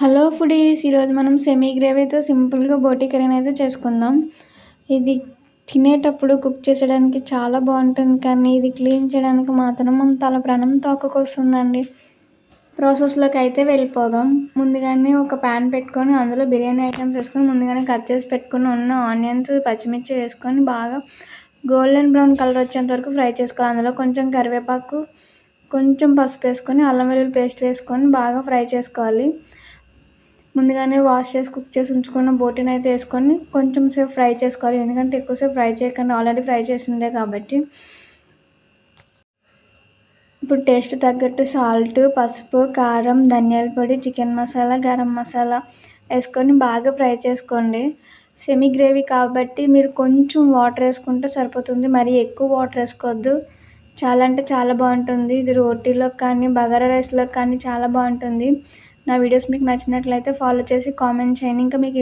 Hello foodies, ఈరోజు మనం semi గ్రేవీతో సింపుల్గా బోటి కర్రీని అయితే చేసుకుందాం. ఇది తినేటప్పుడు కుక్ చేసేయడానికి చాలా బాగుంటుంది, కానీ ఇది క్లీన్ చేయడానికి మాత్రం తల ప్రాణం తోకకొస్తుందండి. ప్రాసెస్లోకి అయితే వెళ్ళిపోదాం. ముందుగానే ఒక ప్యాన్ పెట్టుకొని అందులో బిర్యానీ ఐటమ్స్ వేసుకొని ముందుగానే కట్ చేసి పెట్టుకుని ఉన్న ఆనియన్స్, పచ్చిమిర్చి వేసుకొని బాగా గోల్డెన్ బ్రౌన్ కలర్ వచ్చేంత వరకు ఫ్రై చేసుకోవాలి. అందులో కొంచెం కరివేపాకు, కొంచెం పసుపు వేసుకొని అల్లం వెల్లుల్లి పేస్ట్ వేసుకొని బాగా ఫ్రై చేసుకోవాలి. ముందుగానే వాష్ చేసి కుక్ చేసి ఉంచుకున్న బోటీని అయితే వేసుకొని కొంచెం సేపు ఫ్రై చేసుకోవాలి, ఎందుకంటే ఎక్కువసేపు ఫ్రై చేయకుండా ఆల్రెడీ ఫ్రై చేసిందే కాబట్టి. ఇప్పుడు టేస్ట్ తగ్గట్టు సాల్ట్, పసుపు, కారం, ధనియాల పొడి, చికెన్ మసాలా, గరం మసాలా వేసుకొని బాగా ఫ్రై చేసుకోండి. సెమీ గ్రేవీ కాబట్టి మీరు కొంచెం వాటర్ వేసుకుంటే సరిపోతుంది, మరి ఎక్కువ వాటర్ వేసుకోవద్దు. చాలా అంటే చాలా బాగుంటుంది. ఇది రోటీలోకి కానీ బగారా రైస్లోకి కానీ చాలా బాగుంటుంది. నా వీడియోస్ మీకు నచ్చినట్లయితే ఫాలో చేసి కామెంట్ చేయండి. ఇంకా మీకు